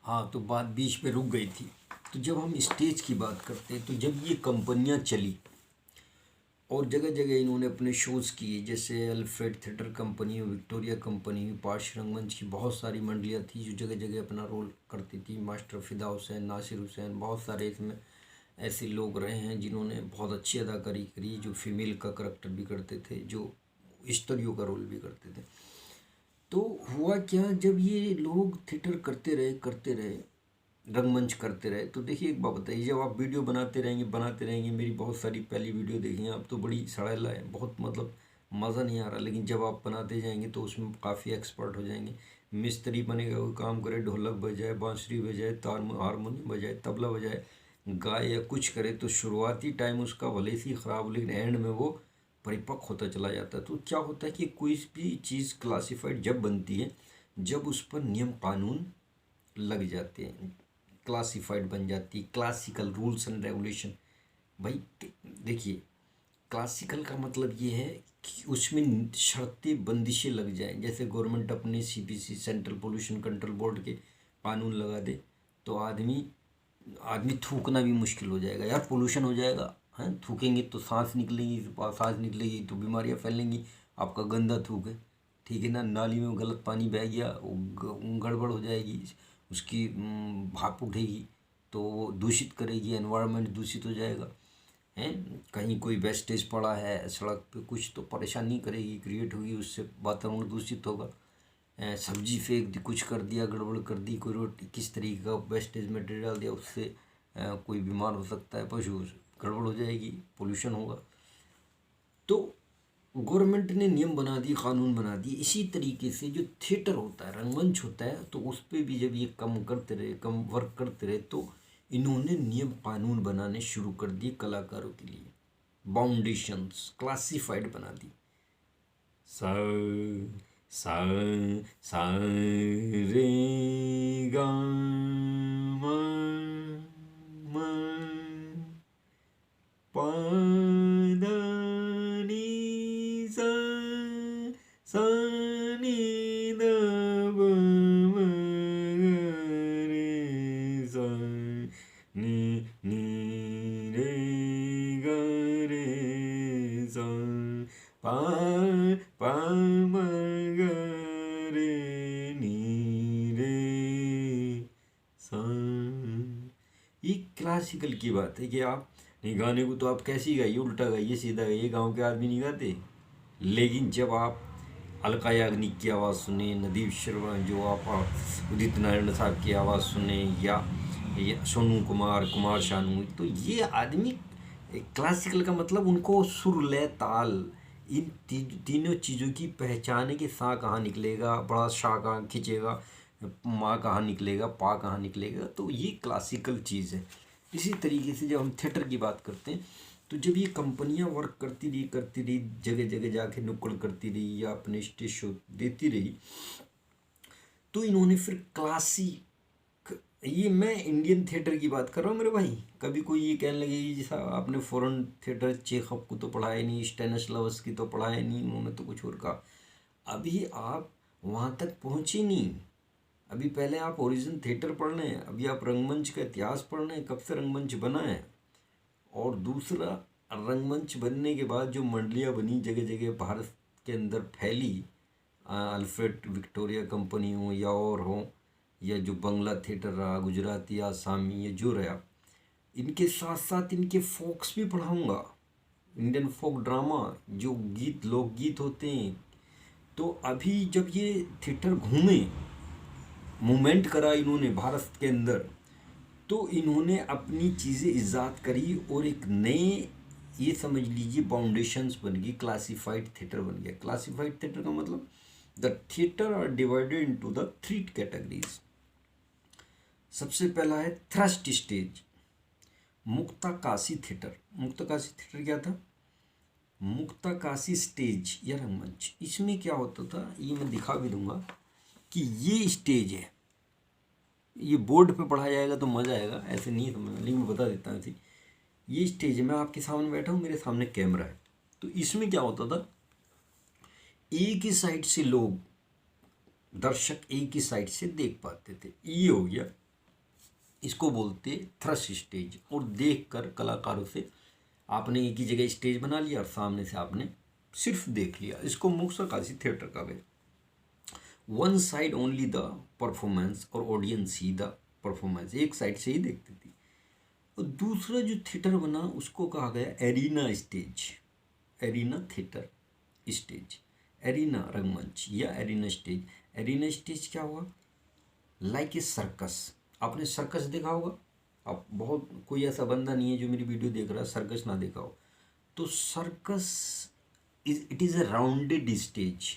हाँ, तो बात बीच पे रुक गई थी। तो जब हम स्टेज की बात करते हैं, तो जब ये कंपनियां चली और जगह जगह इन्होंने अपने शोज़ किए, जैसे Alfred theatre company, Victoria company, parched रंगमंच की बहुत सारी मंडलियाँ थी जो जगह जगह अपना रोल करती थी। मास्टर फ़िदा हुसैन, नासिर हुसैन, बहुत सारे इसमें ऐसे लोग रहे हैं जिन्होंने बहुत अच्छी अदाकारी करी, जो फीमेल का करेक्टर भी करते थे, जो स्त्रियों का रोल भी करते थे। तो हुआ क्या, जब ये लोग थिएटर करते रहे, रंगमंच करते रहे, तो देखिए एक बात बताइए, जब आप वीडियो बनाते रहेंगे, मेरी बहुत सारी पहली वीडियो देखी आप तो बड़ी सड़ेला है, बहुत मतलब मज़ा नहीं आ रहा, लेकिन जब आप बनाते जाएंगे तो उसमें काफ़ी एक्सपर्ट हो जाएंगे। मिस्त्री बनेगा, कोई काम करे, ढोलक बजाए, बांसुरी बजाए, तार हारमोनियम बजाए, तबला बजाए, गाए या कुछ करे, तो शुरुआती टाइम उसका भले ही ख़राब हो, लेकिन एंड में वो परिपक्व होता चला जाता है। तो क्या होता है कि कोई भी चीज़ क्लासिफाइड जब बनती है, जब उस पर नियम कानून लग जाते हैं, क्लासिफाइड बन जाती है, क्लासिकल रूल्स एंड रेगुलेशन। भाई देखिए, क्लासिकल का मतलब ये है कि उसमें शर्तें बंदिशें लग जाएं, जैसे गवर्नमेंट अपने CPC, central pollution control board के कानून लगा दे, तो आदमी आदमी थूकना भी मुश्किल हो जाएगा यार, पोल्यूशन हो जाएगा। हैं, थूकेंगे तो सांस निकलेगी, सांस निकलेगी तो बीमारियां फैलेंगी, आपका गंदा थूक है, ठीक है ना, नाली में गलत पानी बह गया, वो गड़बड़ हो जाएगी, उसकी भाप उठेगी, तो वो दूषित करेगी, एनवायरनमेंट दूषित हो जाएगा। हैं, कहीं कोई वेस्टेज पड़ा है सड़क पे कुछ, तो परेशानी करेगी, क्रिएट होगी, उससे वातावरण दूषित होगा। सब्जी फेंक दी, कुछ कर दिया, गड़बड़ कर दी, कोई रोटी किस तरीके का वेस्टेज मटेरियल डाल दिया, उससे कोई बीमार हो सकता है, पशु गड़बड़ हो जाएगी, पोल्यूशन होगा। तो गवर्नमेंट ने नियम बना दिए, कानून बना दिए। इसी तरीके से जो थिएटर होता है, रंगमंच होता है, तो उस पर भी जब ये कम वर्क करते रहे, तो इन्होंने नियम कानून बनाने शुरू कर दिए कलाकारों के लिए, बाउंडेशंस क्लासिफाइड बना दी। सा सा सा रे गा मा मा पा धा नी सा सा नी ध प म ग रे सा नी नी रे ग रे सा पा पा म ग रे नी रे सा। ये क्लासिकल की बात है कि आप नहीं, गाने को तो आप कैसे ही गाइए, उल्टा गाइए, सीधा गाइए, गांव के आदमी नहीं गाते। लेकिन जब आप अलका याग्निक की आवाज़ सुने, नदीम श्रवण, जो आप उदित नारायण साहब की आवाज़ सुने, या सोनू कुमार, कुमार शानू, तो ये आदमी क्लासिकल का मतलब उनको सुर, लय, ताल, इन तीनों चीज़ों की पहचान है कि सा कहाँ निकलेगा, बड़ा शाह कहाँ खींचेगा, माँ कहाँ निकलेगा, पा कहाँ निकलेगा, तो ये क्लासिकल चीज़ है। इसी तरीके से जब हम थिएटर की बात करते हैं, तो जब ये कंपनियां वर्क करती रही, जगह जगह जाके नुक्कड़ करती रही या अपने स्टेज शो देती रही, तो इन्होंने फिर क्लासिक, ये मैं इंडियन थिएटर की बात कर रहा हूँ मेरे भाई। कभी कोई ये कहने लगे कि जैसा आपने फॉरेन थिएटर, चेखव को तो पढ़ाया नहीं, स्टेनिस्लावस्की तो पढ़ाया नहीं, उन्होंने तो कुछ और कहा। अभी आप वहाँ तक पहुँचे नहीं, अभी पहले आप ओरिजिन थिएटर पढ़ रहे हैं, अभी आप रंगमंच का इतिहास पढ़ रहे हैं, कब से रंगमंच बना है। और दूसरा, रंगमंच बनने के बाद जो मंडलियाँ बनी जगह जगह भारत के अंदर फैली, अल्फ्रेड विक्टोरिया कंपनी हो या और हो, या जो बंगला थिएटर रहा, गुजराती, आसामी, ये जो रहा, इनके साथ साथ इनके फोक्स भी पढ़ाऊँगा, इंडियन फोक ड्रामा, जो गीत, लोकगीत होते हैं। तो अभी जब ये थिएटर घूमे, मूवमेंट करा इन्होंने भारत के अंदर, तो इन्होंने अपनी चीज़ें इजाद करी और एक नए, ये समझ लीजिए, बाउंडेशंस बन गई, क्लासिफाइड थिएटर बन गया। क्लासिफाइड थिएटर का मतलब, the theatre are divided into the 3 categories. सबसे पहला है थ्रस्ट स्टेज, मुक्ताकाशी थिएटर। मुक्ताकाशी थिएटर क्या था? मुक्ताकाशी स्टेज या रंगमंच। इसमें क्या होता था, ये मैं दिखा भी दूंगा कि ये स्टेज है, ये बोर्ड पे पढ़ा जाएगा तो मज़ा आएगा, ऐसे नहीं समझना, लेकिन मैं बता देता हूँ ऐसे। ये स्टेज है, मैं आपके सामने बैठा हूँ, मेरे सामने कैमरा है। तो इसमें क्या होता था, एक ही साइड से लोग, दर्शक एक ही साइड से देख पाते थे। ये हो गया इसको बोलते थ्रस्ट स्टेज। और देखकर कलाकारों से आपने एक ही जगह स्टेज बना लिया और सामने से आपने सिर्फ देख लिया, इसको मूकसाकाशी थिएटर कहा गया। One side only the performance और ऑडियंस सी द परफॉर्मेंस, एक साइड से ही देखती थी। और दूसरा जो थिएटर बना उसको कहा गया arena stage, arena theatre stage, arena रंगमंच या एरिना स्टेज। एरिना स्टेज क्या हुआ, लाइक ए सर्कस। आपने सर्कस देखा होगा, आप बहुत, कोई ऐसा बंदा नहीं है जो मेरी वीडियो देख रहा है सर्कस ना देखा हो। तो circus it is a rounded stage.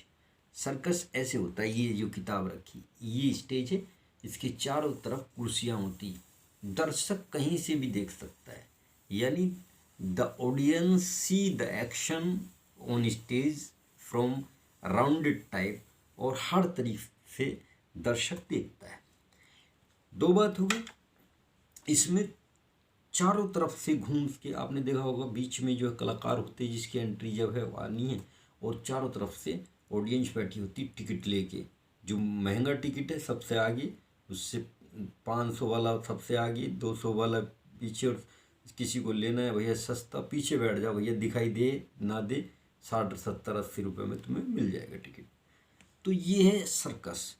Circus ऐसे होता है, ये जो किताब रखी ये स्टेज है, इसके चारों तरफ कुर्सियाँ होती, दर्शक कहीं से भी देख सकता है, यानी the audience see the action on stage from rounded type, और हर तरीके से दर्शक देखता है। दो बात हो गई, इसमें चारों तरफ से घूम के आपने देखा होगा बीच में जो है कलाकार होते हैं जिसकी एंट्री जब है आनी है, और चारों तरफ से ऑडियंस बैठी होती टिकट लेके। जो महंगा टिकट है सबसे आगे, उससे 500 वाला सबसे आगे, 200 वाला पीछे, और किसी को लेना है भैया सस्ता पीछे बैठ जाओ भैया, दिखाई दे ना दे 60 70 80 रुपये में तुम्हें मिल जाएगा टिकट। तो ये है circus,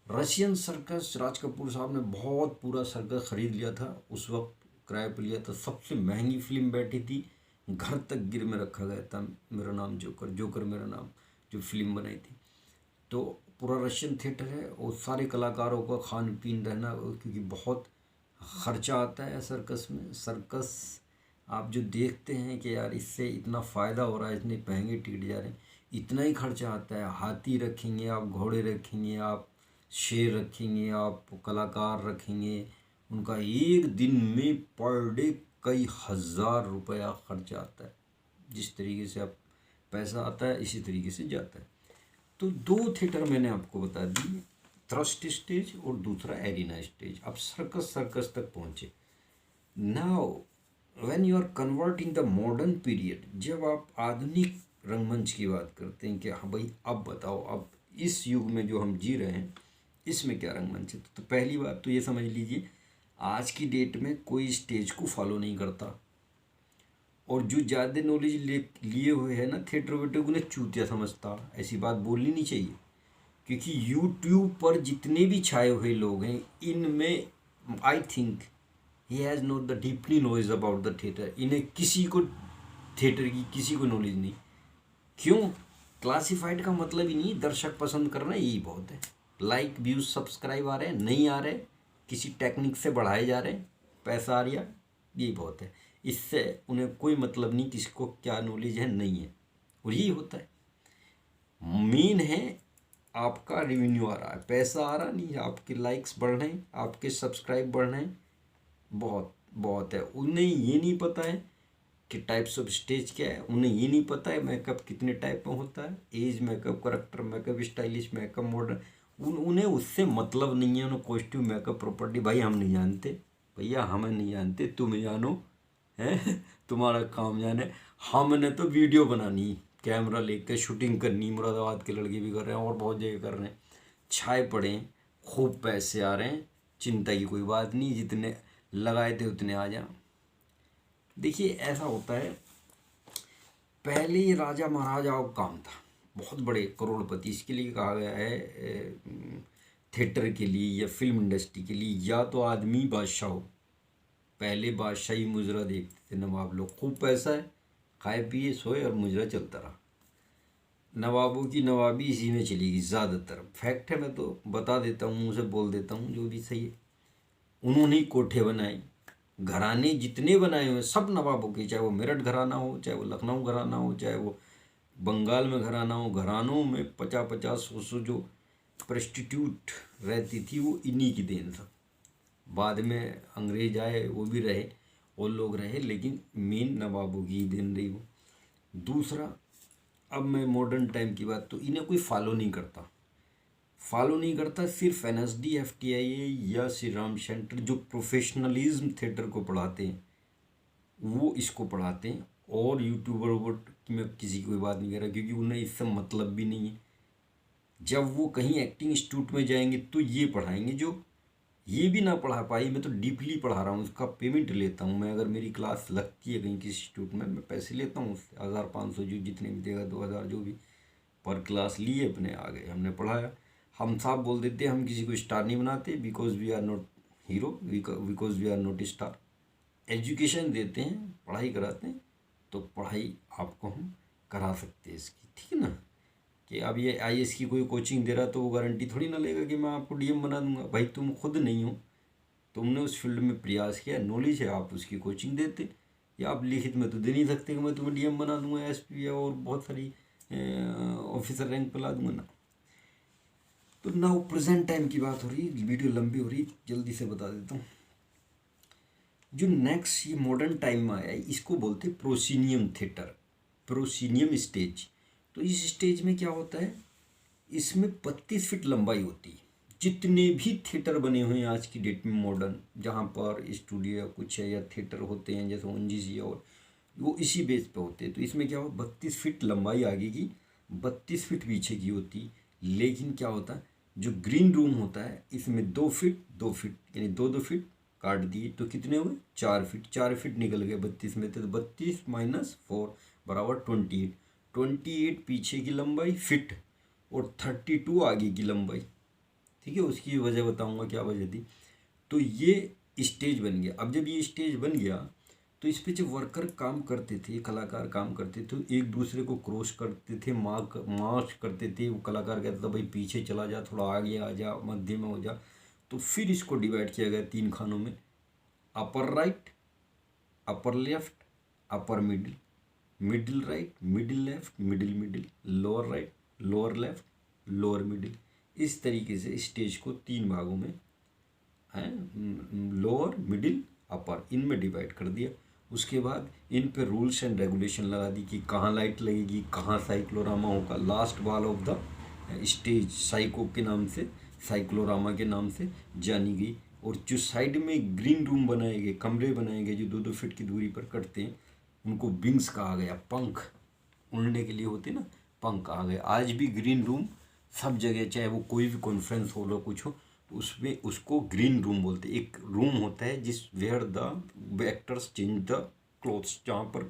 Russian circus. Raj Kapoor साहब ने बहुत पूरा सर्कस खरीद लिया था उस वक्त, किराए पर लिया था। सबसे महंगी फिल्म बैठी थी, घर तक गिर में रखा गया था मेरा नाम जोकर, जोकर मेरा नाम, जो फिल्म बनाई थी। तो पूरा रशियन थिएटर है, और सारे कलाकारों का खान पीन रहना, क्योंकि बहुत खर्चा आता है सर्कस में। सर्कस आप जो देखते हैं कि यार इससे इतना फ़ायदा हो रहा है, इतने महंगे टिकट जा रहे हैं, इतना ही खर्चा आता है। हाथी रखेंगे आप, घोड़े रखेंगे आप, शेर रखेंगे आप, कलाकार रखेंगे, उनका एक दिन में पर डे कई हज़ार रुपया खर्चा आता है। जिस तरीके से आप पैसा आता है इसी तरीके से जाता है। तो दो थिएटर मैंने आपको बता दी, थ्रस्ट स्टेज और दूसरा एरिना स्टेज। अब सर्कस तक पहुँचे। Now when you are converting the modern period, जब आप आधुनिक रंगमंच की बात करते हैं कि हाँ भाई अब बताओ, अब इस युग में जो हम जी रहे हैं इसमें क्या रंगमंच है। तो पहली बात तो ये समझ लीजिए, आज की डेट में कोई स्टेज को फॉलो नहीं करता, और जो ज़्यादा नॉलेज लिए हुए है ना थिएटर वेटर, उन्हें चूतिया समझता। ऐसी बात बोलनी नहीं चाहिए, क्योंकि यूट्यूब पर जितने भी छाए हुए लोग हैं इनमें I think he has not the deeply knowledge about the theatre. इन्हें किसी को थिएटर की किसी को नॉलेज नहीं। क्यों? क्लासिफाइड का मतलब ही नहीं दर्शक पसंद करना, यही बहुत है। लाइक व्यूज़ सब्सक्राइब आ रहे हैं, नहीं आ रहे, किसी टेक्निक से बढ़ाए जा रहे हैं, पैसा आ रहा, यही बहुत है। इससे उन्हें कोई मतलब नहीं किसको क्या नॉलेज है नहीं है, और यही होता है। मेन है आपका रेवेन्यू आ रहा है, पैसा आ रहा नहीं, आपके लाइक्स बढ़ रहे हैं, आपके सब्सक्राइब बढ़ रहे हैं, बहुत बहुत है। उन्हें ये नहीं पता है कि टाइप्स ऑफ स्टेज क्या है, उन्हें ये नहीं पता है मेकअप कितने टाइप में होता है, as makeup, character makeup, stylish makeup, modern, उन्हें उससे मतलब नहीं है। उन्हें कॉस्ट्यूम मेकअप प्रॉपर्टी भाई हम नहीं जानते, भैया हमें नहीं जानते, तुम जानो है तुम्हारा काम जाने। हमने तो वीडियो बनानी, कैमरा लेकर शूटिंग करनी, मुरादाबाद के लड़के भी कर रहे हैं और बहुत जगह कर रहे हैं, छाए पड़े हैं, खूब पैसे आ रहे हैं, चिंता की कोई बात नहीं, जितने लगाए थे उतने आ जाए। देखिए ऐसा होता है, पहले ये राजा महाराजाओं का काम था, बहुत बड़े करोड़पति। इसके लिए कहा गया है थिएटर के लिए या फिल्म इंडस्ट्री के लिए, या तो आदमी बादशाह हो। पहले बादशाही मुजरा देखते थे नवाब लोग, खूब पैसा है, खाए पिए सोए और मुजरा चलता रहा। नवाबों की नवाबी इसी में चलेगी ज़्यादातर, फैक्ट है, मैं तो बता देता हूँ, मुँह से बोल देता हूँ जो भी सही है। उन्होंने ही कोठे बनाए, घराने जितने बनाए हुए सब नवाबों के, चाहे वो मेरठ घराना हो, चाहे वो लखनऊ घराना हो, चाहे वो बंगाल में घराना हो। घरानों में 50-50 100 जो प्रोस्टिट्यूट रहती थी वो इन्हीं की देन था। बाद में अंग्रेज आए, वो भी रहे और लोग रहे, लेकिन मेन नवाबों की देन रही वो। दूसरा, अब मैं मॉडर्न टाइम की बात, तो इन्हें कोई फॉलो नहीं करता, सिर्फ NSD FTIA या श्री राम सेंटर जो प्रोफेशनलिज्म थिएटर को पढ़ाते हैं वो इसको पढ़ाते हैं। और यूट्यूबर में किसी की कोई बात नहीं कर रहा, क्योंकि उन्हें इससे मतलब भी नहीं है। जब वो कहीं एक्टिंग इंस्टीट्यूट में जाएंगे तो ये पढ़ाएंगे जो ये भी ना पढ़ा पाई, मैं तो डीपली पढ़ा रहा हूँ, उसका पेमेंट लेता हूँ मैं। अगर मेरी क्लास लगती है कहीं किसी इंस्टीट्यूट में, मैं पैसे लेता हूँ उससे, 1500 जो जितने भी देगा, 2000 जो भी, पर क्लास लिए अपने आ गए, हमने पढ़ाया। हम साफ बोल देते हम किसी को स्टार नहीं बनाते, because we are not hero, because we are not star. Education देते हैं, पढ़ाई कराते हैं, तो पढ़ाई आपको हम करा सकते हैं इसकी, ठीक है ना। कि अब ये आईएएस की कोई कोचिंग दे रहा तो वो गारंटी थोड़ी ना लेगा कि मैं आपको डीएम बना दूंगा। भाई तुम खुद नहीं हो, तुमने उस फील्ड में प्रयास किया, नॉलेज है, आप उसकी कोचिंग देते। या आप लिखित में तो दे नहीं सकते कि मैं तुम्हें डीएम बना दूंगा, एसपी और बहुत सारी ऑफिसर रैंक पे ला दूंगा ना। तो नाउ प्रेजेंट टाइम की बात हो रही है, वीडियो लंबी हो रही, जल्दी से बता देता हूँ। जो नेक्स्ट ये मॉडर्न टाइम में आया है, इसको बोलते हैं प्रोसीनियम थिएटर, प्रोसीनियम स्टेज। तो इस स्टेज में क्या होता है, इसमें 32 फीट लंबाई होती है। जितने भी थिएटर बने हुए हैं आज की डेट में मॉडर्न, जहाँ पर स्टूडियो कुछ है या थिएटर होते हैं जैसे ओएनजीसी, और वो इसी बेस पे होते हैं। तो इसमें क्या हो, 32 फीट लंबाई आगे की, 32 फीट पीछे की होती। लेकिन क्या होता है, जो ग्रीन रूम होता है इसमें 2 फीट 2 फीट, यानी 2 2 फीट काट दिए तो कितने हुए, 4 फीट। 4 फीट निकल गए 32 में, तो 32 माइनस 4 बराबर 28। 28 पीछे की लंबाई फिट, और 32 आगे की लंबाई, ठीक है। उसकी वजह बताऊंगा क्या वजह थी। तो ये स्टेज बन गया। अब जब ये स्टेज बन गया तो इस पे जो वर्कर काम करते थे, कलाकार काम करते थे, एक दूसरे को क्रॉस करते थे, मार्च करते थे। वो कलाकार कहता था भाई पीछे चला जा, थोड़ा आगे आ जा, मध्य में हो जा। तो फिर इसको डिवाइड किया गया 3 खानों में, upper right, upper left, upper middle, middle right, middle left, middle middle, lower right, lower left, lower middle. इस तरीके से स्टेज को 3 भागों में है, लोअर मिडिल अपर, इनमें डिवाइड कर दिया। उसके बाद इन पे रूल्स एंड रेगुलेशन लगा दी कि कहाँ लाइट लगेगी, कहाँ साइक्लोरामा होगा। Last wall of the stage psycho के नाम से, साइक्लोरामा के नाम से जानी गई। और जो साइड में ग्रीन रूम बनाए गए, कमरे बनाए गए जो 2 2 फीट की दूरी पर कटते हैं, उनको विंग्स कहा गया। पंख उड़ने के लिए होते ना, पंख कहा गया। आज भी ग्रीन रूम सब जगह, चाहे वो कोई भी कॉन्फ्रेंस हॉल हो कुछ हो, तो उसमें उसको ग्रीन रूम बोलते हैं। एक रूम होता है जिस where the actors change the clothes, जहाँ पर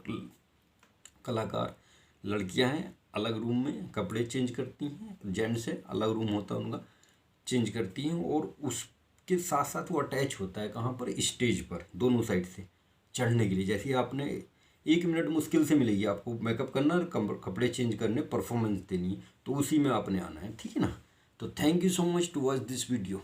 कलाकार, लड़कियां हैं अलग रूम में कपड़े चेंज करती हैं, जेंट्स है अलग रूम होता है उनका, चेंज करती हैं। और उसके साथ साथ वो अटैच होता है कहाँ पर, स्टेज पर, दोनों साइड से चढ़ने के लिए। जैसे आपने 1 मिनट मुश्किल से मिलेगी आपको, मेकअप करना, कपड़े चेंज करने, परफॉर्मेंस देनी है, तो उसी में आपने आना है, ठीक है ना। तो thank you so much to watch this video.